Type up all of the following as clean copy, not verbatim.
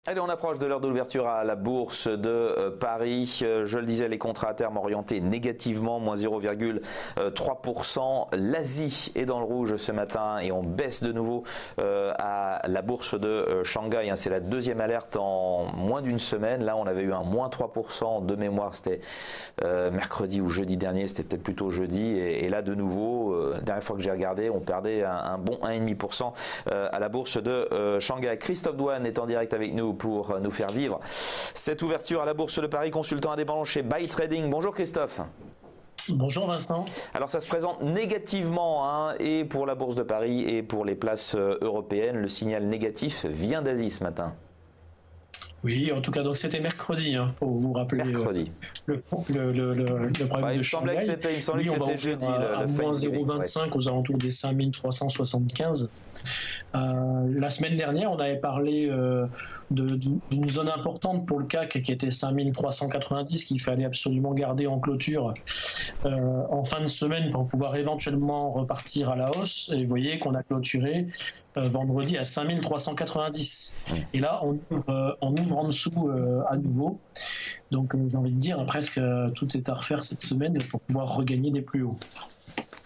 Allez, on approche de l'heure d'ouverture à la bourse de Paris. Je le disais, les contrats à terme orientés négativement, moins 0,3%. L'Asie est dans le rouge ce matin et on baisse de nouveau à la bourse de Shanghai. C'est la deuxième alerte en moins d'une semaine. Là, on avait eu un moins 3% de mémoire. C'était mercredi ou jeudi dernier. C'était peut-être plutôt jeudi. Et là, de nouveau, la dernière fois que j'ai regardé, on perdait un bon 1,5% à la bourse de Shanghai. Christophe Douane est en direct avec nous pour nous faire vivre cette ouverture à la bourse de Paris, consultant indépendant chez Buy Trading. Bonjour Christophe. Bonjour Vincent. Alors ça se présente négativement et pour la bourse de Paris et pour les places européennes. Le signal négatif vient d'Asie ce matin. Oui, en tout cas, donc c'était mercredi, pour vous rappeler mercredi. Le problème de Shanghai. Il me semblait que c'était jeudi. À moins 0,25 aux alentours des 5375. La semaine dernière, on avait parlé d'une zone importante pour le CAC qui était 5390 qu'il fallait absolument garder en clôture en fin de semaine pour pouvoir éventuellement repartir à la hausse. Et vous voyez qu'on a clôturé vendredi à 5390. Et là, on ouvre en dessous à nouveau. Donc j'ai envie de dire, presque tout est à refaire cette semaine pour pouvoir regagner des plus hauts.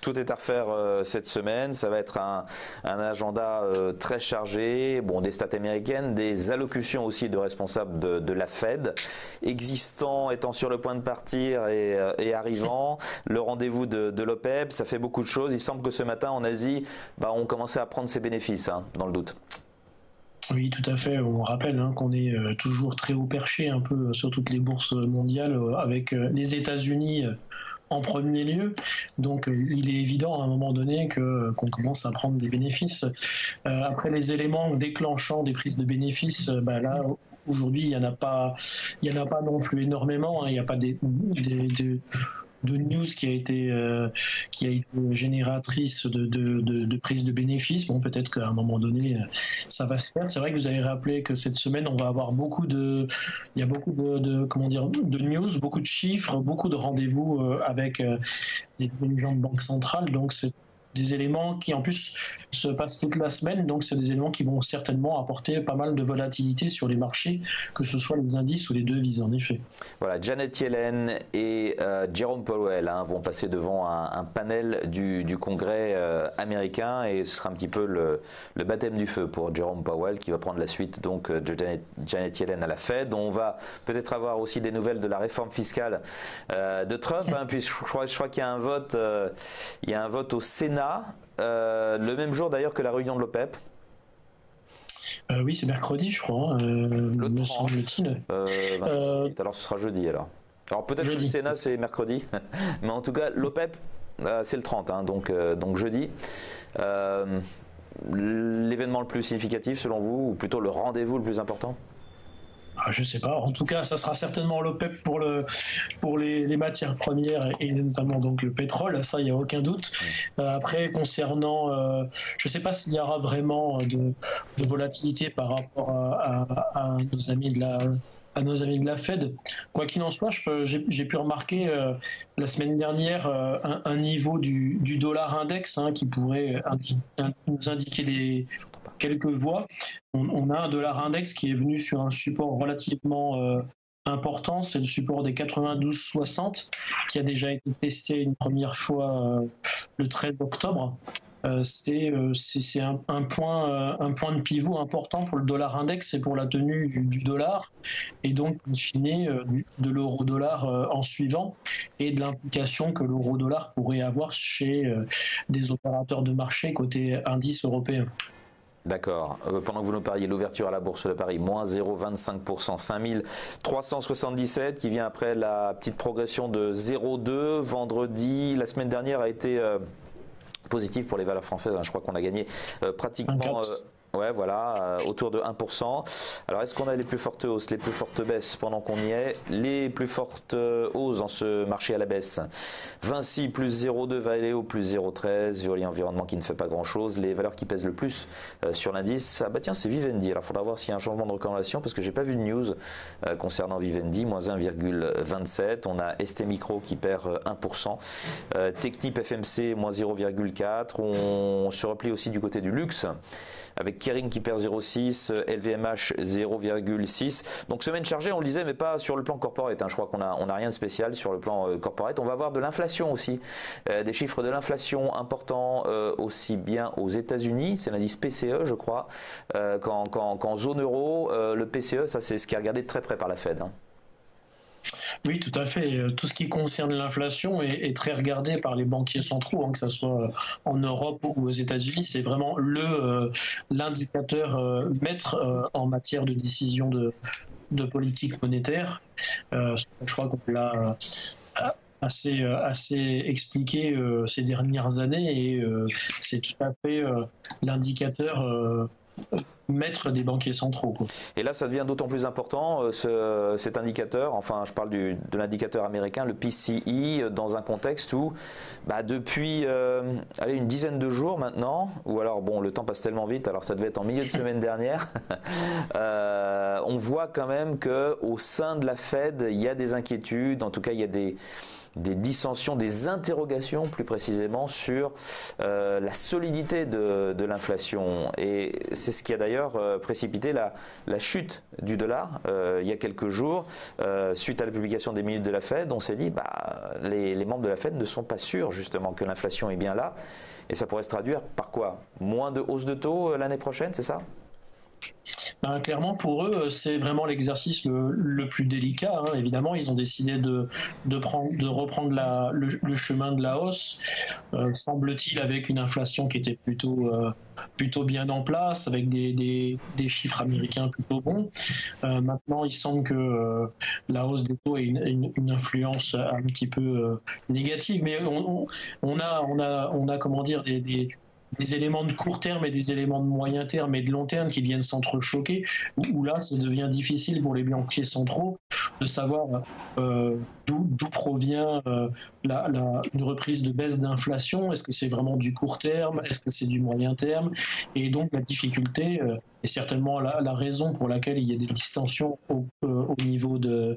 Tout est à refaire cette semaine. Ça va être un agenda très chargé. Bon, des stats américaines, des allocutions aussi de responsables de la Fed, existants étant sur le point de partir et arrivant. Le rendez-vous de l'OPEP, ça fait beaucoup de choses. Il semble que ce matin en Asie, on commençait à prendre ses bénéfices, dans le doute. Oui, tout à fait. On rappelle qu'on est toujours très haut perché un peu sur toutes les bourses mondiales avec les États-Unis en premier lieu. Donc il est évident à un moment donné qu'on commence à prendre des bénéfices. Après les éléments déclenchants des prises de bénéfices, là aujourd'hui il y en a pas non plus énormément. Il n'y a pas de news qui a été génératrice de prise de bénéfices. Bon, peut-être qu'à un moment donné, ça va se faire. C'est vrai que vous avez rappelé que cette semaine, on va avoir beaucoup de news, beaucoup de chiffres, beaucoup de rendez-vous avec des dirigeants de banque centrale. Donc, c'est des éléments qui en plus se passent toute la semaine, donc c'est des éléments qui vont certainement apporter pas mal de volatilité sur les marchés, que ce soit les indices ou les devises en effet. Voilà, Janet Yellen et Jerome Powell vont passer devant un panel du Congrès américain et ce sera un petit peu le baptême du feu pour Jerome Powell qui va prendre la suite donc de Janet Yellen à la Fed. On va peut-être avoir aussi des nouvelles de la réforme fiscale de Trump, puis je crois qu'il y a un vote, au Sénat. Le même jour d'ailleurs que la réunion de l'OPEP. Oui, c'est mercredi, je crois, me semble-t-il. Alors ce sera jeudi alors. Alors peut-être que le Sénat c'est mercredi, mais en tout cas l'OPEP c'est le 30, donc jeudi. L'événement le plus significatif selon vous, ou plutôt le rendez-vous le plus important? Je sais pas. En tout cas, ça sera certainement l'OPEP pour les matières premières et notamment donc le pétrole. Ça, il n'y a aucun doute. Après, concernant, je sais pas s'il y aura vraiment de volatilité par rapport à nos amis de la Fed. Quoi qu'il en soit, j'ai pu remarquer la semaine dernière un niveau du dollar index qui pourrait nous indiquer quelques voies. On a un dollar index qui est venu sur un support relativement important, c'est le support des 92,60 qui a déjà été testé une première fois le 13 octobre. C'est un point de pivot important pour le dollar index et pour la tenue du dollar et donc in fine de l'euro-dollar en suivant et de l'implication que l'euro-dollar pourrait avoir chez des opérateurs de marché côté indice européen. D'accord. Pendant que vous nous parliez, l'ouverture à la Bourse de Paris, moins 0,25%, 5377, qui vient après la petite progression de 0,2. Vendredi, la semaine dernière a été positive pour les valeurs françaises. Je crois qu'on a gagné pratiquement... Ouais, voilà, autour de 1%. Alors, est-ce qu'on a les plus fortes hausses, les plus fortes baisses pendant qu'on y est? Les plus fortes hausses dans ce marché à la baisse. Vinci, plus 0,2, Valeo, plus 0,13, Veolia Environnement qui ne fait pas grand-chose. Les valeurs qui pèsent le plus sur l'indice, tiens, c'est Vivendi. Alors, il faudra voir s'il y a un changement de recommandation parce que j'ai pas vu de news concernant Vivendi, moins 1,27. On a ST Micro qui perd 1%. Technip FMC, moins 0,4. On se replie aussi du côté du luxe avec Kering qui perd 0,6, LVMH 0,6. Donc semaine chargée, on le disait, mais pas sur le plan corporate. Je crois qu'on a rien de spécial sur le plan corporate. On va avoir de l'inflation aussi, des chiffres de l'inflation importants aussi bien aux États-Unis, c'est l'indice PCE, je crois, qu'en zone euro. Le PCE, ça c'est ce qui est regardé de très près par la Fed. Oui, tout à fait. Tout ce qui concerne l'inflation est très regardé par les banquiers centraux, que ce soit en Europe ou aux États-Unis. C'est vraiment l'indicateur maître en matière de décision de politique monétaire. Je crois qu'on l'a assez expliqué ces dernières années et c'est tout à fait l'indicateur maître des banquiers centraux. Et là, ça devient d'autant plus important, cet indicateur, enfin je parle de l'indicateur américain, le PCE, dans un contexte où depuis une dizaine de jours maintenant, ou alors bon, le temps passe tellement vite, alors ça devait être en milieu de semaine dernière, on voit quand même qu'au sein de la Fed, il y a des inquiétudes, en tout cas il y a des dissensions, des interrogations plus précisément sur la solidité de l'inflation. Et c'est ce qui a d'ailleurs précipité la chute du dollar il y a quelques jours. Suite à la publication des minutes de la Fed, on s'est dit les membres de la Fed ne sont pas sûrs justement que l'inflation est bien là. Et ça pourrait se traduire par quoi? Moins de hausse de taux l'année prochaine, c'est ça? Clairement, pour eux, c'est vraiment l'exercice le plus délicat. Évidemment, ils ont décidé de reprendre le chemin de la hausse, semble-t-il, avec une inflation qui était plutôt bien en place, avec des chiffres américains plutôt bons. Maintenant, il semble que la hausse des taux ait une influence un petit peu négative, mais on a comment dire, des éléments de court terme et des éléments de moyen terme et de long terme qui viennent s'entrechoquer, où là, ça devient difficile pour les banquiers centraux de savoir d'où provient une reprise de baisse d'inflation. Est-ce que c'est vraiment du court terme? Est-ce que c'est du moyen terme? Et donc, la difficulté, et certainement la raison pour laquelle il y a des distensions au niveau de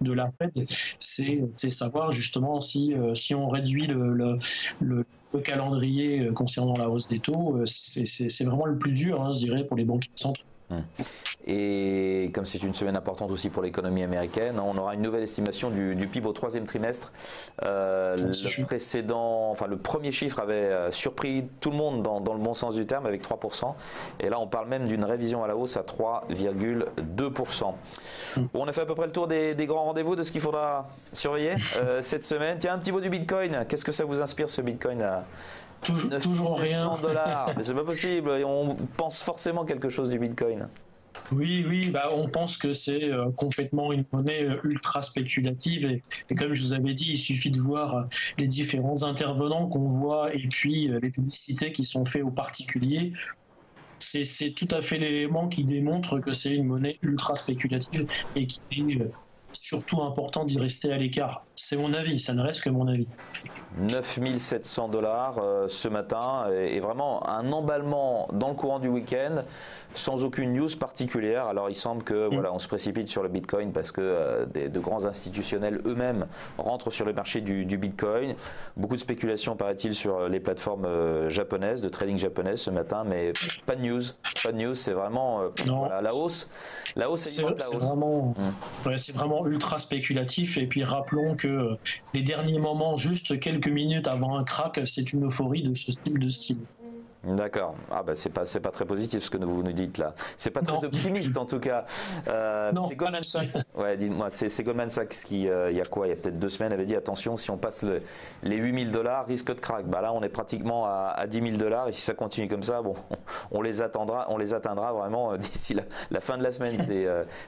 la Fed, c'est savoir justement si on réduit le calendrier concernant la hausse des taux, c'est vraiment le plus dur, je dirais, pour les banquiers centraux. Et comme c'est une semaine importante aussi pour l'économie américaine, on aura une nouvelle estimation du PIB au troisième trimestre. Le premier chiffre avait surpris tout le monde dans le bon sens du terme avec 3%. Et là, on parle même d'une révision à la hausse à 3,2%. Bon, on a fait à peu près le tour des grands rendez-vous, de ce qu'il faudra surveiller cette semaine. Tiens, un petit mot du Bitcoin. Qu'est-ce que ça vous inspire, ce Bitcoin à toujours rien. $? Mais c'est pas possible. On pense forcément quelque chose du Bitcoin. Oui, on pense que c'est complètement une monnaie ultra spéculative et comme je vous avais dit, il suffit de voir les différents intervenants qu'on voit et puis les publicités qui sont faites aux particuliers. C'est tout à fait l'élément qui démontre que c'est une monnaie ultra spéculative et qu'il est surtout important d'y rester à l'écart. C'est mon avis, ça ne reste que mon avis. 9 700 $ ce matin et vraiment un emballement dans le courant du week-end sans aucune news particulière. Alors il semble que on se précipite sur le Bitcoin parce que de grands institutionnels eux-mêmes rentrent sur le marché du Bitcoin. Beaucoup de spéculation paraît-il sur les plateformes japonaises, de trading japonaises ce matin, mais pas de news. C'est vraiment la hausse. La hausse alimente la hausse. C'est vraiment ultra spéculatif et puis rappelons que les derniers moments, juste quelques minutes avant un crack, c'est une euphorie de ce type de style. D'accord. C'est pas très positif ce que vous nous dites là. C'est pas très optimiste en tout cas. C'est Goldman Sachs. Ouais, dites-moi, c'est Goldman Sachs qui, il y a peut-être 2 semaines, avait dit attention, si on passe les 8 000 $, risque de crack. Là, on est pratiquement à 10 000 $ et si ça continue comme ça, on les atteindra vraiment d'ici la fin de la semaine.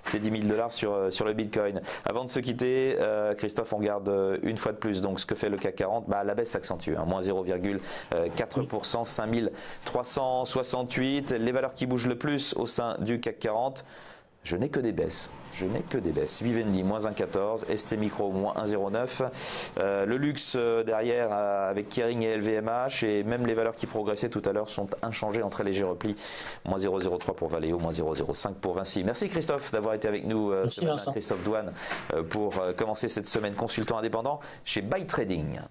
C'est 10 000 $ sur le Bitcoin. Avant de se quitter, Christophe, on regarde une fois de plus donc ce que fait le CAC 40. La baisse s'accentue, moins 0,4%, 5368. Les valeurs qui bougent le plus au sein du CAC 40, je n'ai que des baisses. Vivendi, moins 1,14. ST Micro, moins 1,09. Le luxe derrière avec Kering et LVMH. Et même les valeurs qui progressaient tout à l'heure sont inchangées en très léger repli. Moins 0,03 pour Valeo, moins 0,05 pour Vinci. Merci Christophe d'avoir été avec nous ce matin. Christophe Douane pour commencer cette semaine consultant indépendant chez Buy Trading.